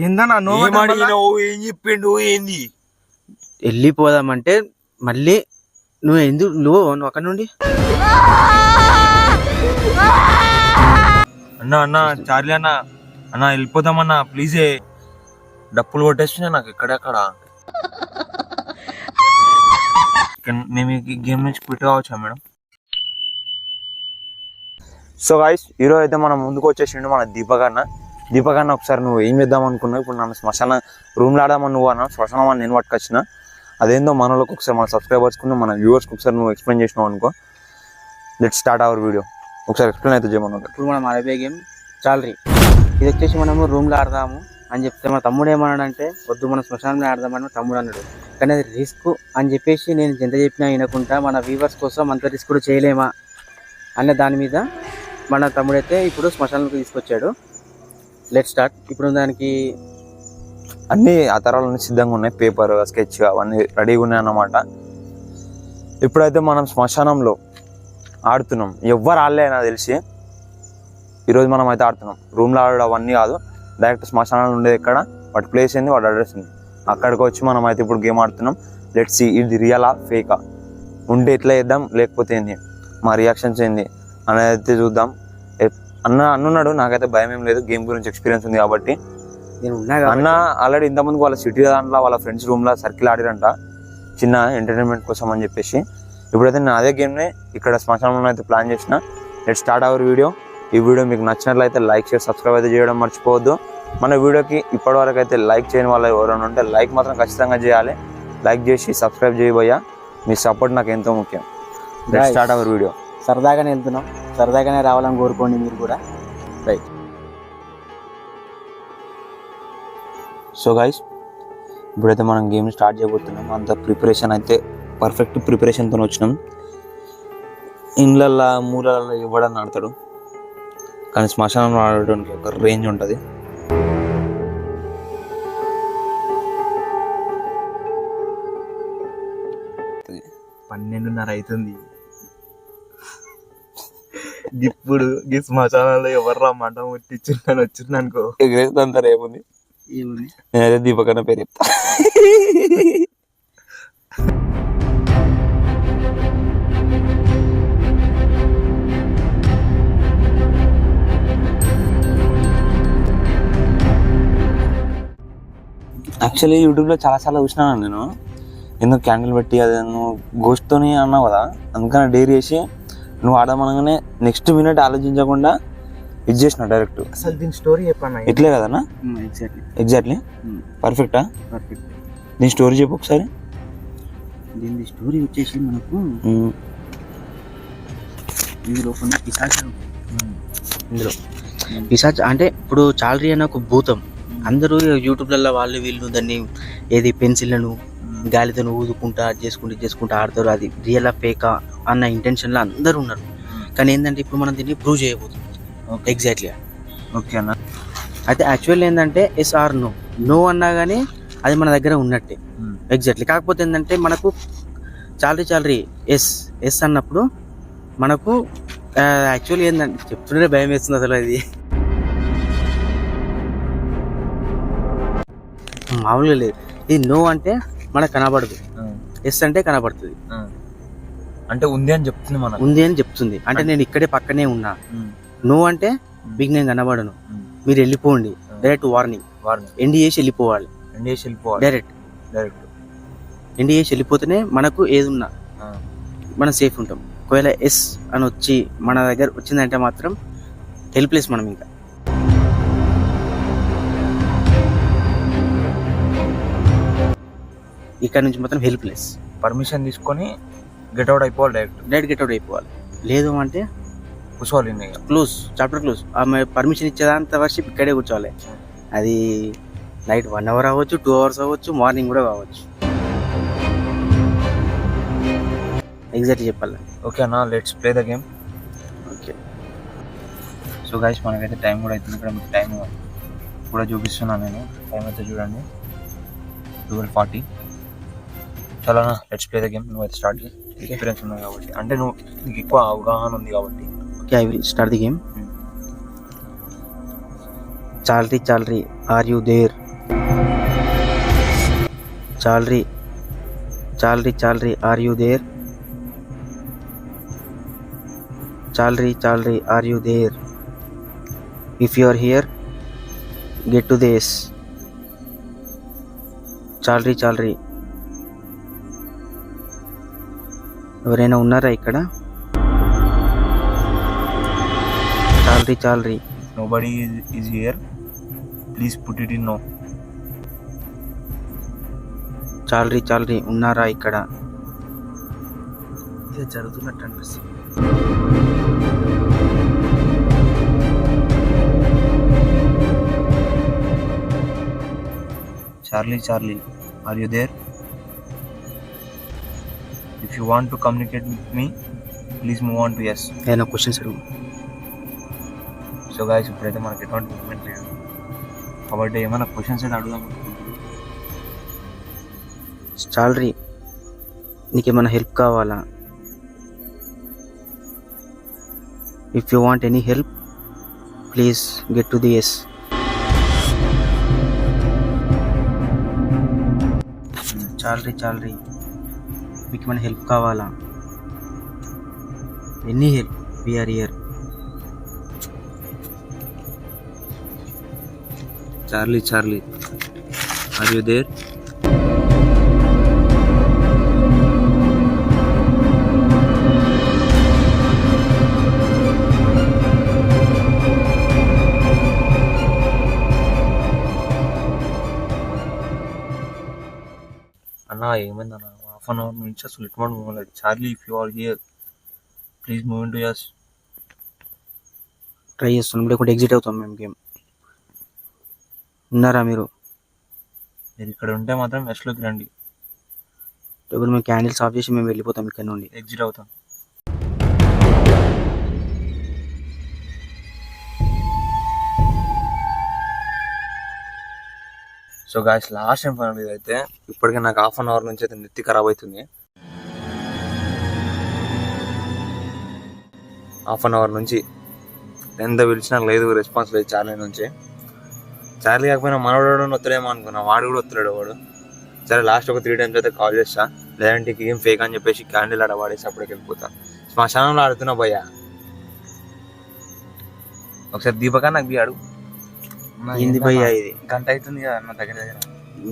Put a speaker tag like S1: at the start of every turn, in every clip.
S1: ఏందన్నా
S2: ఏం చెప్పిండు ఏంది?
S3: వెళ్ళిపోదామంటే మళ్ళీ నువ్వు అక్కడ నుండి
S2: అన్నా చార్లీ అన్నా వెళ్ళిపోదామన్నా ప్లీజే. డప్పులు కొట్టేస్తున్నా నాకు ఎక్కడెక్కడ. మేము ఈ గేమ్ నుంచి క్విట్ కావచ్చా మేడం? సో గైస్, ఈరోజు అయితే మనం ముందుకు వచ్చేసిండు మన దీపక్ అన్న ఒకసారి నువ్వు ఏం చేద్దాం అనుకున్నావు? ఇప్పుడు నన్ను శ్మశాన రూమ్లో ఆడామని నువ్వు అన్నా, శ్మశానం అని నేను పట్టుకొచ్చిన. అదేందో మన వాళ్ళకి ఒకసారి మన సబ్స్క్రైబర్స్కి మన వ్యూవర్స్కి ఒకసారి నువ్వు ఎక్స్ప్లెయిన్ చేసినావు అనుకో. Let start our video. ఒకసారి ఎక్స్ప్లెయిన్ అయితే చేయమన్నా.
S3: ఇప్పుడు మనం ఆడే గేమ్ చాలరీ. ఇది వచ్చేసి మనము రూమ్లో ఆడదాము అని చెప్తే మన తమ్ముడు ఏమన్నాడంటే వద్దు మనం శ్మశానంలో ఆడదామని తమ్ముడు అన్నాడు. కానీ అది రిస్క్ అని చెప్పేసి నేను ఎంత చెప్పినా వినకుండా మన వ్యూవర్స్ కోసం అంత రిస్క్ కూడా చేయలేమా అనే దాని మీద మన తమ్ముడైతే ఇప్పుడు శ్మశానానికి తీసుకొచ్చాడు. Let start. ఇప్పుడు దానికి
S2: అన్ని ఆధారాలన్నీ సిద్ధంగా ఉన్నాయి, పేపర్ స్కెచ్ అవన్నీ రెడీగా ఉన్నాయి అన్నమాట. ఇప్పుడైతే మనం శ్మశానంలో ఆడుతున్నాం. ఎవ్వరు ఆడలే నాకు తెలిసి. ఈరోజు మనం అయితే ఆడుతున్నాం. రూమ్లో ఆడడం అవన్నీ కాదు, డైరెక్ట్ శ్మశానంలో ఉండేది ఎక్కడ, వాటి ప్లేస్ ఏంది, వాటి అడ్రస్ ఉంది, అక్కడికి వచ్చి మనం అయితే ఇప్పుడు గేమ్ ఆడుతున్నాం. లెట్స్ సీ ఇది రియలా ఫేకా, ఉంటే ఎట్లా చేద్దాం, లేకపోతే ఏంది, మా రియాక్షన్స్ ఏంది అనేది అయితే చూద్దాం. అన్నున్నాడు, నాకైతే భయం ఏం లేదు, గేమ్ గురించి ఎక్స్పీరియన్స్ ఉంది కాబట్టి. అన్న ఆల్రెడీ ఇంతకుముందు వాళ్ళ సిటీ దాంట్లో వాళ్ళ ఫ్రెండ్స్ రూమ్లో సర్కిల్ ఆడిరంట చిన్న ఎంటర్టైన్మెంట్ కోసం అని చెప్పేసి. ఇప్పుడైతే నేను అదే గేమ్ని ఇక్కడ శ్మశానంలో అయితే ప్లాన్ చేసిన. Let start our video. ఈ వీడియో మీకు నచ్చినట్లయితే లైక్ చేసి సబ్స్క్రైబ్ అయితే చేయడం మర్చిపోవద్దు. మన వీడియోకి ఇప్పటివరకు అయితే లైక్ చేయని వాళ్ళు ఎవరైనా ఉంటే లైక్ మాత్రం ఖచ్చితంగా చేయాలి. లైక్ చేసి సబ్స్క్రైబ్ చేయబోయా, మీ సపోర్ట్ నాకు ఎంతో ముఖ్యం. Let start our video.
S3: సరదాగానే వెళ్తున్నాం, సరదాగానే రావాలని కోరుకోండి మీరు కూడా. రైట్.
S2: సో గైస్, ఇప్పుడైతే మనం గేమ్ స్టార్ట్ చేయబోతున్నాం. అంత ప్రిపరేషన్ అయితే పర్ఫెక్ట్ ప్రిపరేషన్తో వచ్చినాం. ఇండ్లల్లో మూలల్లో ఇవ్వడానికి ఆడతాడు, కానీ శ్మశానంలో ఆడడానికి ఒక రేంజ్ ఉంటుంది.
S1: పన్నెండున్నర అవుతుంది. ఇప్పుడు ఈ శ్మశానంలో ఎవరు రమ్మంట ముట్టించున్నాను వచ్చింది అనుకో,
S2: ఎగ్రేస్తా ఏముంది. నేనైతే దీపక్ అన్న పేరు చెప్తా. యాక్చువల్లీ యూట్యూబ్లో చాలాసార్లు చూసినాను నేను, ఎందుకు క్యాండిల్ పెట్టి అది నువ్వు గోష్ట్తోని అన్నావు కదా, అందుకని డైరీ చేసి నువ్వు ఆడమనగానే నెక్స్ట్ మినిట్ ఆలోచించకుండా ఇది చేసిన డైరెక్ట్.
S1: అసలు దీని స్టోరీ చెప్పన్నా.
S2: ఇట్లే కదన్నా? ఎగ్జాక్ట్లీ పర్ఫెక్టా?
S3: పర్ఫెక్ట్.
S2: దీని స్టోరీ చెప్పు ఒకసారి.
S3: దీని స్టోరీ వచ్చేసి మనకు ఇందులో కొన్ని పిశాచ్ అంటే ఇప్పుడు చాలరీ అనే ఒక భూతం. అందరూ యూట్యూబ్లలో వాళ్ళు వీళ్ళు దాన్ని ఏది పెన్సిల్లను గాలితో ఊదుకుంటా చేసుకుంటా ఆడతారు. అది రియల్ ఫేకా అన్న ఇంటెన్షన్లో అందరూ ఉన్నారు. కానీ ఏంటంటే ఇప్పుడు మనం దీన్ని ప్రూవ్ చేయబోతున్నాం. ఎగ్జాక్ట్లీ.
S2: ఓకే అన్న.
S3: అయితే యాక్చువల్లీ ఏంటంటే ఎస్ ఆర్ నో అన్నా కానీ అది మన దగ్గర ఉన్నట్టే. ఎగ్జాక్ట్లీ. కాకపోతే ఏంటంటే మనకు చాలరీ ఎస్ అన్నప్పుడు మనకు యాక్చువల్లీ ఏంటంటే చెప్తుంటే భయం వేస్తుంది అసలు. అది మామూలుగా లేదు. ఇది నో అంటే మనకు కనబడదు, ఎస్ అంటే కనబడుతుంది.
S2: అంటే ఉంది అని చెప్తుంది, మన
S3: ఉంది అని చెప్తుంది. అంటే నేను ఇక్కడే పక్కనే ఉన్నా. నో అంటే మీకు నేను కనబడను, మీరు వెళ్ళిపోండి. డైరెక్ట్ వార్నింగ్ ఎండ్ చేసి వెళ్ళిపోవాలి. డైరెక్ట్ ఎండ్ చేసి వెళ్ళిపోతేనే మనకు ఏది ఉన్నా మనం సేఫ్ ఉంటాం. ఒకవేళ ఎస్ అని వచ్చి మన దగ్గర వచ్చిందంటే మాత్రం హెల్ప్లెస్ మనం. ఇంకా ఇక్కడ నుంచి మాత్రం హెల్ప్లెస్.
S2: పర్మిషన్ తీసుకొని గెట్అవుట్ అయిపోవాలి,
S3: డైరెక్ట్ గెట్అవుట్ అయిపోవాలి. లేదు అంటే
S2: కూర్చోవాలి,
S3: క్లోజ్, చాప్టర్ క్లోజ్. ఆమె పర్మిషన్ ఇచ్చేదంత వర్షిప్ ఇక్కడే కూర్చోవాలి. అది నైట్ 1 hour అవ్వచ్చు, 2 hours అవ్వచ్చు, మార్నింగ్ కూడా కావచ్చు. ఎగ్జాక్ట్లీ చెప్పాలి.
S2: ఓకే అన్న, let's play the game.
S3: Okay.
S2: So guys, మనకైతే టైం కూడా అవుతుంది. ఇక్కడ మీకు టైం కూడా చూపిస్తున్నాను నేను. టైం అయితే చూడండి, 12:40. చాలా లెట్స్ ప్లే ద గేమ్. నువ్వు అయితే స్టార్ట్ చేయి. ఎక్స్పీరియన్స్ ఉన్నాయి కాబట్టి, అంటే నీకు ఎక్కువ అవగాహన ఉంది కాబట్టి.
S3: Okay, I will start the game. Charlie are you there? Charlie Charlie Charlie are you there? Charlie Charlie are you there? If you are here get to this. Charlie Charlie. ఎవరైనా ఉన్నారా ఇక్కడ? చాలరీ చాలరీ.
S1: Nobody is here. Please put it in no.
S3: చాలరీ చాలరీ. ఉన్నారా ఇక్కడ? ఇది జరుగుతున్నట్టు అనిపిస్తుంది.
S1: Charlie, are you there? If you want to communicate with me, please move on to yes.
S3: ఏదైనా questions అడుగు.
S1: సో గాయస్ ఇప్పుడైతే మనకి ఎటువంటి మూవ్మెంట్ లేదు కాబట్టి ఏమైనా క్వశ్చన్స్ అయితే అడుగుదాం.
S3: చాలరీ, నీకేమైనా హెల్ప్ కావాలా? If you want any help please get to the yes. Charlie Charlie, మీకు ఏమైనా హెల్ప్ కావాలా? Any help, we are here.
S1: Charlie, are you there? అన్నా ఏమైందన్నా? హాఫ్ అన్ అవర్ నుంచి అసలు ఎటువంటి మూవ్ లేదు. Charlie, if you are here please move in to us.
S3: Try చేస్తున్నాం, లేకుంటే ఎగ్జిట్ అవుతాం మేము గేమ్. ఉన్నారా మీరు?
S1: మీరు ఇక్కడ ఉంటే మాత్రం వెస్ట్లోకి రండి.
S3: ఇప్పుడు మేము క్యాండిల్స్ ఆఫ్ చేసి మేము వెళ్ళిపోతాం ఇక్కడ నుండి.
S1: ఎగ్జిట్ అవుతాం. So guys last time final అయితే
S2: ఇప్పటికే నాకు హాఫ్ అన్ అవర్ నుంచి అయితే నెత్తి ఖరాబ్ అవుతుంది. హాఫ్ అన్ అవర్ నుంచి ఎంత పిలిచినా లేదు, రెస్పాన్స్ లేదు చార్లీ నుంచి. చార్లీ కాకపోయినా మనవాడు వస్తాడేమో అనుకున్నా, వాడు కూడా వస్తున్నాడు వాడు. సరే లాస్ట్ ఒక 3 times అయితే కాల్ చేస్తా, లేదంటే ఏం ఫేక్ అని చెప్పేసి క్యాండిల్ ఆడ వాడేసి అప్పటికి వెళ్ళిపోతా. శ్మశానంలో ఆడుతున్నా భయ్యా.
S1: ఒకసారి దీపక నాకు అడుగు.
S3: ఏంది భయ్యా ఇది?
S1: గంట అవుతుంది కదా నా దగ్గర.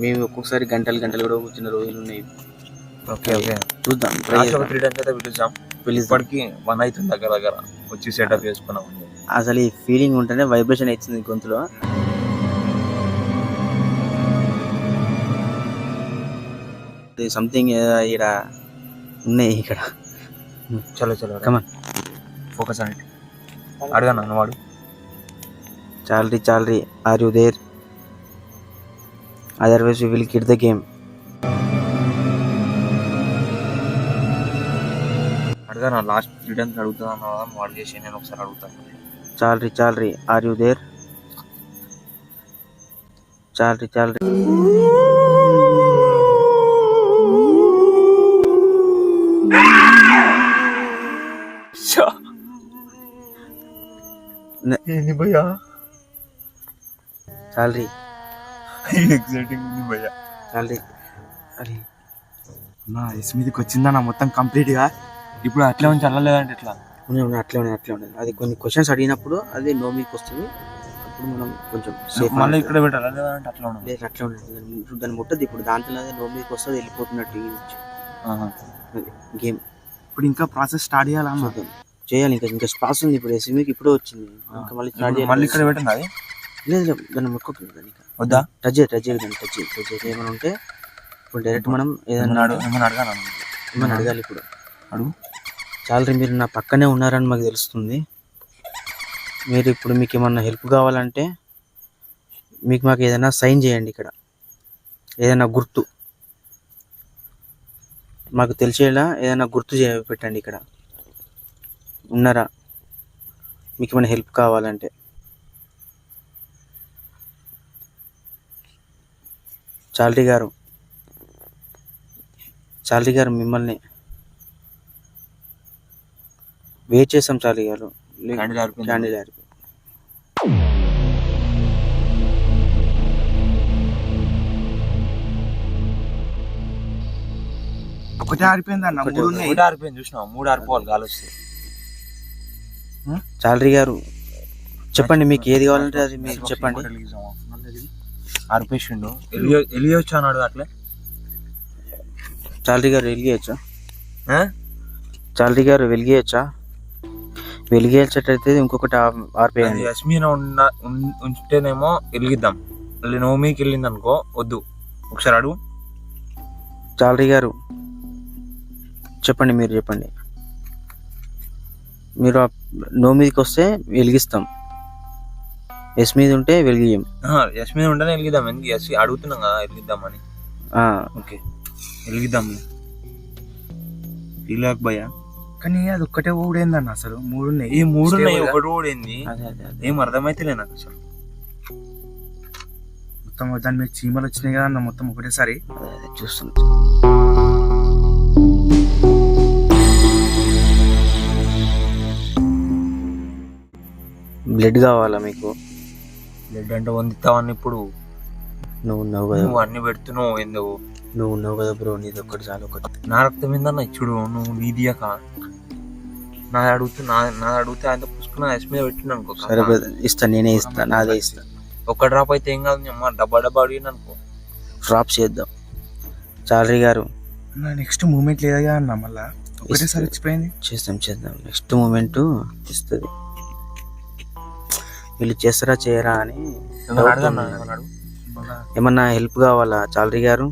S3: మేము ఒక్కొక్కసారి గంటలు గంటలు కూడా కూర్చున్న రోజులు ఉన్నాయి.
S1: ఓకే
S3: చూద్దాం.
S1: లాస్ట్ ఒక 3 times అయితే పిలుస్తాం. ఇప్పటికి 1 అవుతుంది దగ్గర వచ్చి సెటప్ చేసుకున్నాం.
S3: అసలు ఈ ఫీలింగ్ ఉంటేనే వైబ్రేషన్ అవుతుంది గొంతులో. సంథింగ్ ఇక్కడ ఉన్నాయి ఇక్కడ.
S1: చలో
S3: కమాన్,
S1: ఫోకస్ అని అడగా నన్ను వాడు.
S3: Charlie are you there? Otherwise we will quit the game.
S1: అడగా నా లాస్ట్ 3 times అడుగుతా అన్నా, వాడు చేసి నేను ఒకసారి అడుగుతాను.
S3: చాలరీ ఆర్ యూ దేర్? చాలరీ
S1: ఏంది భయ్యా?
S3: చాలరీ
S1: ఎగ్జైటింగ్ ఉంది భయ్యా.
S3: చాలరీ. అరే
S1: నా ఎస్ మీదకి వచ్చిందా నా మొత్తం కంప్లీట్ గా? ఇప్పుడు అట్లే ఉంచి అల్లలేదంటే ఎట్లా?
S3: అట్లే ఉండదు. అది కొన్ని క్వశ్చన్స్ అడిగినప్పుడు అది నో మీకు వస్తుంది. అప్పుడు మనం కొంచెం సేఫ్.
S1: మళ్ళీ ఇక్కడ పెట్టాలి లేదంటే అట్లా ఉండదు.
S3: లేదు అట్లా ఉండదు. దాన్ని ముట్టదు. ఇప్పుడు దాంట్లో నో మీకు వస్తుంది, వెళ్ళిపోతున్నట్టు గేమ్.
S1: ఇప్పుడు ఇంకా ప్రాసెస్ స్టార్ట్
S3: చేయాలి. ఇంకా ప్రాసెస్ ఉంది. ఇప్పుడు ఎస్ఎంఈకి ఇప్పుడు వచ్చింది. ఇంకా మళ్ళీ స్టార్ట్ చేయాలి.
S1: మళ్ళీ ఇక్కడ పెట్టండి. అది
S3: లేదు దాన్ని ముట్టుకోతుంది. దాన్ని
S1: వద్దా?
S3: టచ్ చేయాలి. ఏమైనా ఉంటే ఇప్పుడు డైరెక్ట్ మనం ఏదైనా అడగాలి. ఇప్పుడు
S1: అడుగు.
S3: చాలరీ, మీరు నా పక్కనే ఉన్నారని మాకు తెలుస్తుంది. మీరు ఇప్పుడు మీకు ఏమన్నా హెల్ప్ కావాలంటే మాకు ఏదైనా సైన్ చేయండి. ఇక్కడ ఏదైనా గుర్తు మాకు తెలిసేలా ఏదైనా గుర్తు పెట్టండి. ఇక్కడ ఉన్నారా? మీకు ఏమైనా హెల్ప్ కావాలంటే. చాలరీ గారు మిమ్మల్ని వెయిట్ చేస్తాం. చాలరీ గారు క్యాండిల్
S4: ఒకటే ఆరిపోయింది అన్న,
S3: ఒకటే
S4: 3 ఉన్నాయి.
S1: ఒకటి ఆరిపోయింది చూసినావు, 3 ఆరిపోవాలి గాలి వస్తే.
S3: చాలరీ గారు చెప్పండి, మీకు ఏది కావాలంటే అది మీరు చెప్పండి.
S1: ఆరిపేసిండు. ఎలియొచ్చు అన్నాడు అట్లే.
S3: చాలరీ గారు వెలిగేయచ్చా? చాలరీ గారు వెలిగేయచ్చా? వెలిగేసేటైతే ఇంకొకటి ఆర్పేయండి.
S1: యస్మిన్ ఉంటేనేమో వెలిగిద్దాం, నోమికి వెళ్ళింది అనుకో వద్దు. ఒకసారి అడుగు.
S3: చాలరీ గారు చెప్పండి, మీరు చెప్పండి. మీరు నో మీదకి వస్తే వెలిగిస్తాం, ఎస్ మీద ఉంటే వెలిగియం.
S1: యస్మిన్ ఉంటేనే వెలిగిద్దాం. ఎందుకు యస్ అడుగుతున్నాం కదా వెలిగిద్దామని. ఓకే వెలిగిద్దాం. ఇలాక్ భయ.
S4: కానీ అది ఒక్కటే ఊడేందన్న, అసలు 3 ఉన్నాయి.
S1: ఈ 3 ఉన్నాయి, ఒకటి ఊడింది. ఏం అర్థమైతేలే నాకు అసలు.
S4: మొత్తం దాని మీద చీమలు వచ్చినాయి కదా అన్న, మొత్తం ఒకటేసారి.
S3: చూస్తుంది. బ్లడ్ కావాలా మీకు?
S1: బ్లడ్ అంటే వందిస్తావని ఇప్పుడు
S3: నువ్వు ఉన్నావు కదా,
S1: నువ్వు అన్ని పెడుతున్నావు. ఎందుకు
S3: నువ్వు ఉన్నావు కదా బ్రో, నీది ఒక్కటి చాలు. ఒకటి
S1: నా రక్తం ఏందన్న ఇచ్చుడు, నువ్వు నీదియాక నా అడిగితే ఆయన పుసుకున్న ఎస్ మీద పెట్టిన అనుకో.
S3: సరే ఇస్తా, నేనే ఇస్తా, నాదే ఇస్తా.
S1: ఒక్క డ్రాప్ అయితే ఏం కాదు అమ్మ, డబ్బా అడిగిన అనుకో.
S3: డ్రాప్ చేద్దాం. చాలరీ గారు
S4: నెక్స్ట్ మూమెంట్ లేదా కదా అన్న, మళ్ళా ఒకటేసారి వచ్చిపోయింది.
S3: చేద్దాం. నెక్స్ట్ మూమెంట్ ఇస్తుంది. వీళ్ళు చేస్తారా చేయరా అని ఏమన్నా హెల్ప్ కావాలా చాలరీ గారు?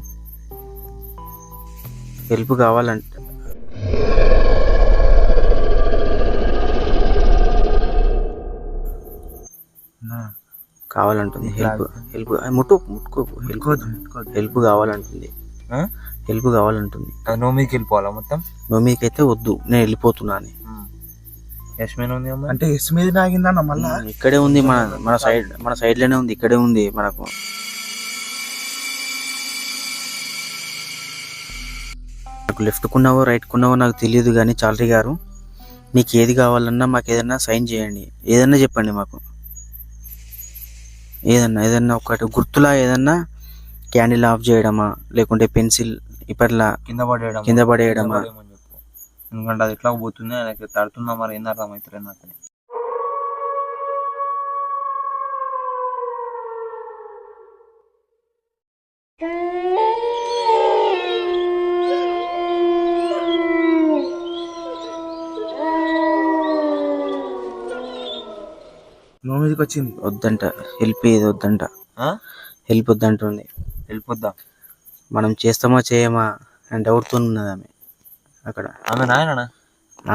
S3: హెల్ప్ కావాలంట. కావాలంటుంది హెల్ప్ హెల్ప్ కావాలంటుంది. హెల్ప్ కావాలంటుంది.
S1: నోమికి వెళ్ళిపోవాలా మొత్తం?
S3: నోమికి అయితే వద్దు, నేను వెళ్ళిపోతున్నాను.
S1: యస్మిన్ ఉంది
S4: అంటే ఎస్ మీద ఆగిందన్న, మళ్ళా
S3: ఇక్కడే ఉంది, మన సైడ్ లోనే ఉంది, ఇక్కడే ఉంది. మనకు లెఫ్ట్ కున్నావో రైట్ కున్నావో నాకు తెలియదు, కానీ చాలరీ గారు మీకు ఏది కావాలన్నా మాకు ఏదన్నా సైన్ చేయండి, ఏదన్నా చెప్పండి మాకు. ఏదన్నా ఒకటి గుర్తులా, ఏదన్నా క్యాండిల్ ఆఫ్ చేయడమా, లేకుంటే పెన్సిల్ ఇప్పట్లా కింద పడేయడమా.
S1: ఎందుకంటే అది ఎట్లా పోతుంది, ఆయనకి తడుతున్నా మరి ఏం అర్థం అవుతుంది నాకు.
S4: నో మీదకి వచ్చింది.
S3: వద్దంట హెల్ప్, ఏది వద్దంట, హెల్ప్ వద్దంటుంది.
S1: హెల్ప్ వద్దా?
S3: మనం చేస్తామా చేయమా అని డౌట్తో ఉన్నది ఆమె అక్కడ.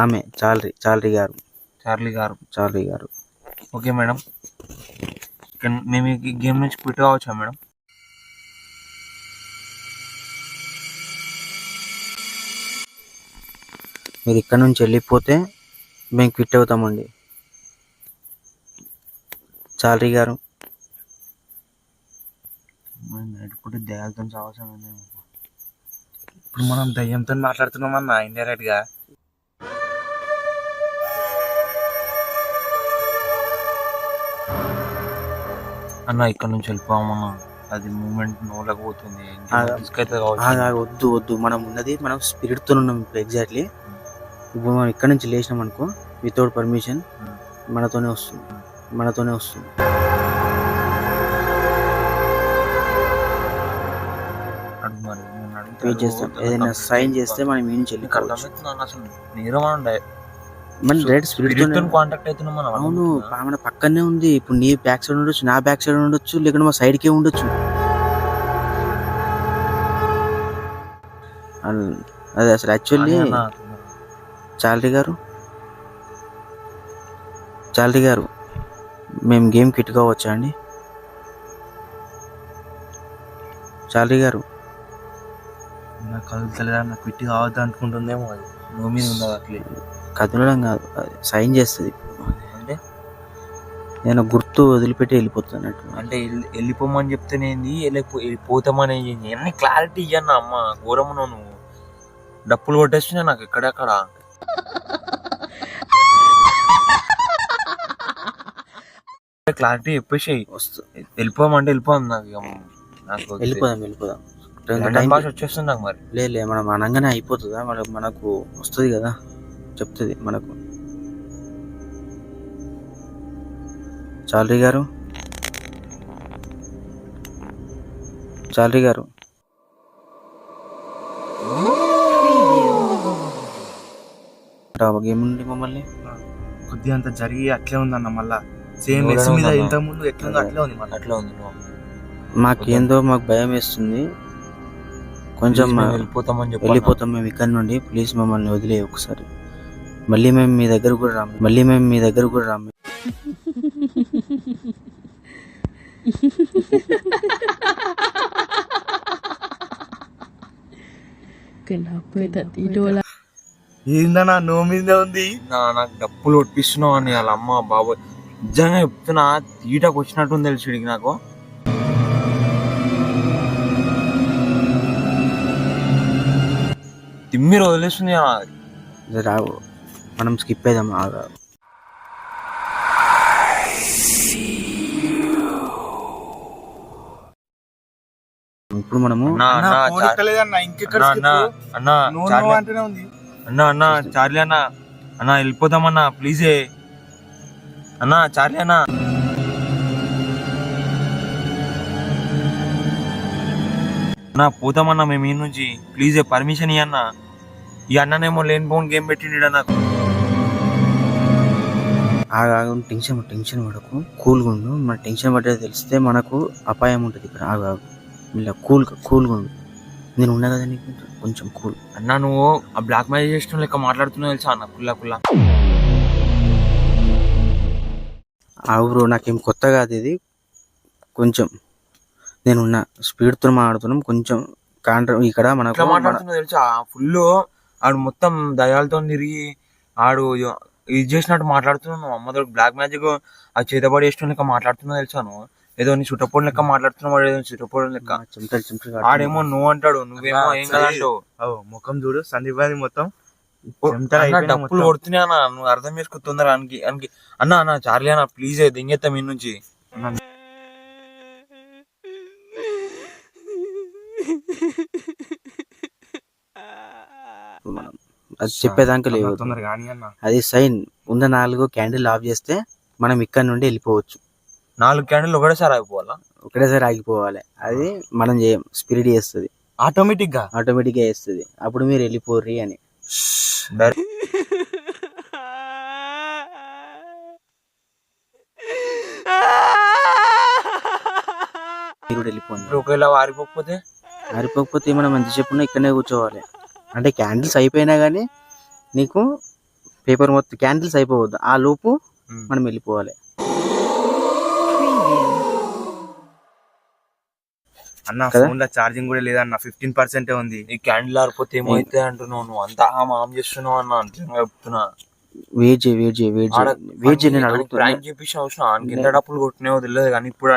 S3: ఆమె చాలరీ గారు.
S1: ఓకే మేడం, మేము ఈ గేమ్ నుంచి క్విట్ కావచ్చా మేడం?
S3: మీరు ఇక్కడ నుంచి వెళ్ళిపోతే మేము క్విట్ అవుతామండి. చాలరీ గారు
S1: దయాలతో అవసరం.
S4: ఇప్పుడు మనం దయ్యంతో మాట్లాడుతున్నాం అన్న, ఇండైరెక్ట్ గా.
S1: అన్న ఇక్కడ నుంచి వెళ్ళిపోమన్నా, అది మూమెంట్ నోలేకపోతుంది.
S3: వద్దు, మనం ఉన్నది మనం స్పిరిట్ తో ఉన్నాం ఇప్పుడు. ఎగ్జాక్ట్లీ ఇప్పుడు మనం ఇక్కడ నుంచి లేచినాం అనుకో, వితౌట్ పర్మిషన్ మనతోనే వస్తుంది. ఏదైనా సైన్ చేస్తే మనం ఈ నుంచి వెళ్ళిపోవచ్చు. అవును, మన పక్కనే ఉంది. ఇప్పుడు నీ బ్యాక్ సైడ్ ఉండొచ్చు, నా బ్యాక్ సైడ్ ఉండొచ్చు, లేకుంటే మా సైడ్ కే ఉండొచ్చు. అదే అసలు యాక్చువల్లీ చాలరీ గారు మేము గేమ్ క్విట్ కావచ్చా అండి? చాలరీ గారు
S4: నాకు కదులుతలేదా, నాకు క్విట్ కావద్దు అనుకుంటుందేమో. అది
S1: నో మీద ఉందా? అట్లే
S3: కదలడం కాదు, సైన్ చేస్తుంది.
S1: అంటే
S3: నేను గుర్తు వదిలిపెట్టి వెళ్ళిపోతున్నట్టు.
S1: అంటే వెళ్ళిపోమని చెప్తేనేంది, పోతామని అన్ని క్లారిటీ ఇయ్యన్నా అమ్మ. ఘోరము నువ్వు డప్పులు కొట్టేస్తున్నా నాకు ఎక్కడెక్కడ. క్లారిటీ చెప్పేసి వెళ్ళిపోమంటే వెళ్ళిపోదాం. నాకు
S3: వెళ్ళిపోదాం.
S1: లండన్ భాష వచ్చేస్తుంది నాకు మరి.
S3: లే మనం అనగానే అయిపోతుందా? మనకు వస్తుంది కదా, చెప్తుంది మనకు. చాలరీ గారు గేమ్ నుండి మమ్మల్ని
S4: కొద్దిగా అంత జరిగి అట్లే ఉందన్న. మళ్ళా సేమ్ ఎస్ మీద ఇంత ముందు ఎట్లుందో అట్లే ఉంది మళ్ళీ.
S1: అట్లా ఉంది.
S3: మాకేందో మాకు భయం వేస్తుంది కొంచెం. వెళ్ళిపోతాం మేము ఇక్కడ నుండి. ప్లీజ్ మమ్మల్ని వదిలే ఒకసారి. మళ్ళీ మేము మీ దగ్గర కూడా రాము.
S4: ఏందన్నా నో మీద ఉంది.
S1: నాకు డప్పులు కొట్టిస్తున్నావు అని వాళ్ళ అమ్మ బాబు నిజంగా చెప్తున్నా. తీటకు వచ్చినట్టు తెలుసు వీడికి నాకు. తిమ్మిరి వదిలేస్తుంది.
S3: రావు, మనం స్కిప్ అయిదాం. ఇప్పుడు మనము
S1: అన్నా చార్లీ అన్నా వెళ్ళిపోదామన్నా ప్లీజే అన్నా. చార్లీ అన్నా పోతామన్నా మేము ఈ నుంచి. ప్లీజే పర్మిషన్ ఇయ్యన్నా. ఈ అన్ననేమో లేని పోన్ గేమ్ పెట్టిండ నాకు.
S3: టెన్షన్ పడకు, కూల్గా ఉండు. మన టెన్షన్ పడ్డది తెలిస్తే మనకు అపాయం ఉంటుంది ఇక్కడ. ఇలా కూల్గా ఉండు. నేను ఉన్నా కదా నీకు, కొంచెం కూల్.
S1: అన్నా నువ్వు ఆ బ్లాక్ మ్యాజిక్ చేసిన లెక్క మాట్లాడుతున్నావు తెలుసా అన్న. కుల్లా
S3: బ్రో, నాకేం కొత్త కాదు ఇది. కొంచెం నేనున్న స్పీడ్తో మాట్లాడుతున్నాం. కొంచెం ఇక్కడ మనకు
S1: మాట్లాడుతున్నా తెలుసా. ఫుల్ ఆడు మొత్తం దయాలతో తిరిగి ఆడు ఇది చేసినట్టు మాట్లాడుతున్నావు. అమ్మతో బ్లాక్ మ్యాజిక్ ఆ చేతబడి వేసిన లెక్క మాట్లాడుతున్నావు తెలుసాను. ఏదో నీ చుట్టపోడు లెక్క మాట్లాడుతున్నావు. ఏదో చుట్టపోడు లెక్క. ఆడేమో నువ్వు అంటాడు, నువ్వేమో ఏం కదంటావు.
S4: ముఖం చూడు సందీప్ అది మొత్తం
S1: డప్పులు కొడుతున్నాయి అన్న. నువ్వు అర్థం చేసుకో తొందరగా అనికి. అన్న చార్లీ అన్న ప్లీజ్ దింగేస్తాం ఈ నుంచి.
S3: అది చెప్పేదాకా లేదు. అది సైన్ ఉన్న 4 క్యాండిల్ ఆఫ్ చేస్తే మనం ఇక్కడ నుండి వెళ్ళిపోవచ్చు.
S1: 4 క్యాండిల్ ఒకటేసారి ఆగిపోవాలి. అది మనం చేయం, స్పిరిట్ చేస్తుంది ఆటోమేటిక్ గా చేస్తుంది. అప్పుడు మీరు వెళ్ళిపోర్రి అని. మీరు వెళ్ళిపోండి.
S2: ఒకవేళ ఆరిపోకపోతే
S3: మనం ఎంత చెప్పున్నా ఇక్కడనే కూర్చోవాలి. అంటే క్యాండిల్స్ అయిపోయినా కానీ నీకు పేపర్ మొత్తం క్యాండిల్స్ అయిపోవద్దు. ఆ లోపు మనం వెళ్ళిపోవాలి.
S4: అన్న ఫోన్ లో ఛార్జింగ్ కూడా లేదన్న, 15% ఉంది.
S1: ఈ క్యాండిల్ ఆరిపోతే ఏమైతే అంటున్నావు నువ్వు. అంతా మామ్ చేస్తున్నావు అన్న. చెప్తున్నా
S3: వెయిట్ చేయి. నేను అడుగుతున్నా.
S1: కింద డప్పులు కొట్టినావో తెలియదు కానీ ఇప్పుడు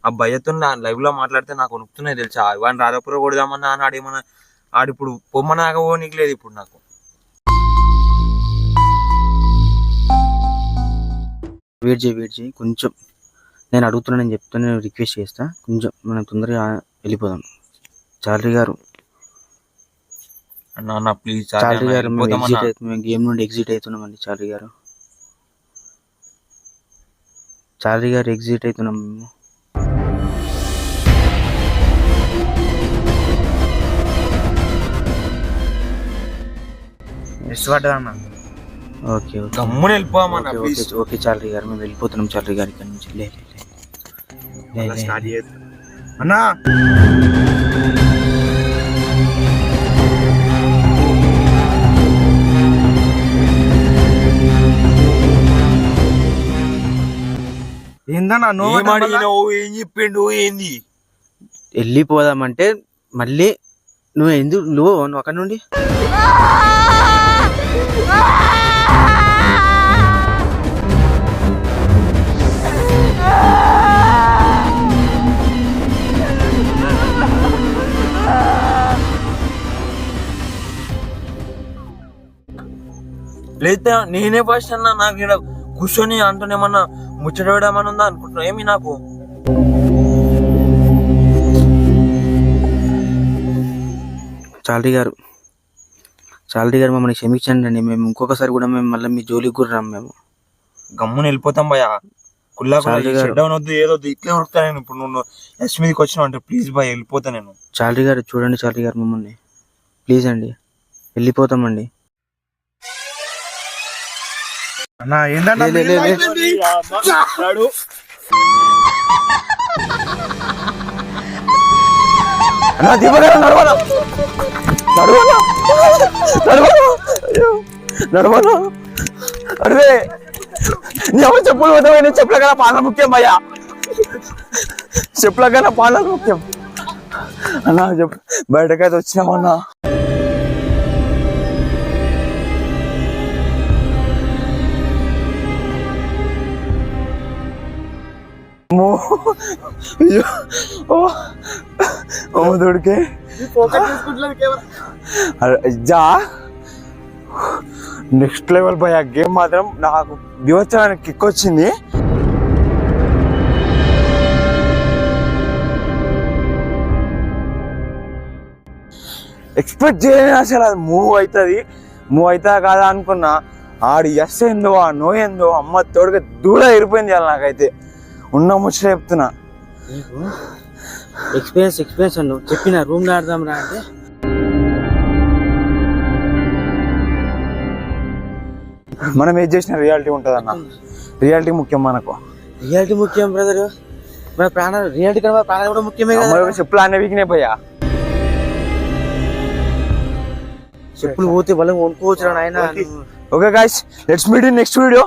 S1: ఆ భయతో లైవ్ లో మాట్లాడితే నాకు వణుకుతున్నాయి తెలుసా. వాడిని రాధాపుర కొడదామన్నా అని ఆడేమన్నా ఆడిప్పుడు పొమ్మనాగా పోనీకి లేదు ఇప్పుడు నాకు.
S3: వెయిట్ చేయి కొంచెం. నేను అడుగుతున్నా, నేను చెప్తున్నా, నేను రిక్వెస్ట్ చేస్తా కొంచెం. మనం తొందరగా వెళ్ళిపోదాం. చార్లీ గారు
S1: అన్న ప్లీజ్
S3: చార్లీ గారు, మేము గేమ్ నుండి ఎగ్జిట్ అవుతున్నామండి. చార్లీ గారు ఎగ్జిట్ అవుతున్నాం మేము. ఓకే చార్లీ గారు, మేము వెళ్ళిపోతున్నాం. చార్లీ గారి ఇక్కడ నుంచి
S4: అన్నా. ఏందన్నా
S1: ఏం చెప్పిండు ఏంది?
S3: వెళ్ళిపోదామంటే మళ్ళీ నువ్వు అక్కడ నుండి
S1: లేదా నేనే ఫస్ట్ అన్నా. నాకు ఇక్కడ కూర్చొని అంటూనేమన్నా ముచ్చట వేయడమని ఉందా అనుకుంటున్నా. ఏమి నాకు
S3: చాలరీ గారు మమ్మల్ని క్షమించండి అండి. మేము ఇంకొకసారి కూడా మేము మళ్ళీ మీ జోలికి కూడా రాము. మేము
S1: గమ్మున వెళ్ళిపోతాం భయ. కుల్లా
S3: చాలరీ గారు.
S1: షట్ డౌన్ వద్దు, ఏదొద్దు, ఇట్లే ఉరుకుతా నేను. ఇప్పుడు నువ్వు ఎస్ మీదకి వచ్చినావు అంటే ప్లీజ్ భయ వెళ్ళిపోతా నేను.
S3: చాలరీ గారు చూడండి, చాలరీ గారు మమ్మల్ని ప్లీజ్ అండి, వెళ్ళిపోతామండి.
S4: అన్న ఏందన్నా
S3: లే, లే, లే.
S2: అన్నా దీపగా నడవనా నడవనా నడవనా అయ్యో నడవనా అరే నీ అమ్మ చెప్పులు పోతావే. నేను చెప్పుల కన్నా పాలన ముఖ్యం భయ్యా, చెప్పుల కన్నా పాలన ముఖ్యం అన్నా. చెప్పు బయటకైతే వచ్చినామన్నా. అయ్యో ఓ దొడికే జా నెక్స్ట్ లెవెల్ బై. ఆ గేమ్ మాత్రం నాకు దివచ్చమైన కిక్ వచ్చింది. ఎక్స్పెక్ట్ చేయలేని అసలు అది మూవ్ అవుతుందా కాదా అనుకున్నా. ఆడు ఎస్ ఏందో ఆ నో ఏందో అమ్మ తోడుగా దూర ఇరిపోయింది అలా. నాకైతే ఉన్న ముచ్చట చెప్తున్నా.
S3: ఎక్స్పీరియన్స్ అన్ను చెప్పిన రూమ్ లో ఆడదాం రా అంటే
S2: మనం ఏం చేసిన రియాలిటీ ఉంటుంది అన్న. రియాలిటీ ముఖ్యం మనకు.
S3: రియాలిటీ ముఖ్యం బ్రదర్. మన ప్రాణాలు రియాలిటీ కన్నా ప్రాణాలు కూడా ముఖ్యమే కదా.
S2: చెప్పులు అనే వీకినాయి భయ్యా.
S3: చెప్పులు పోతే వాళ్ళని కొనుక్కోవచ్చు ఆయన.
S2: Okay guys, let's meet in next video.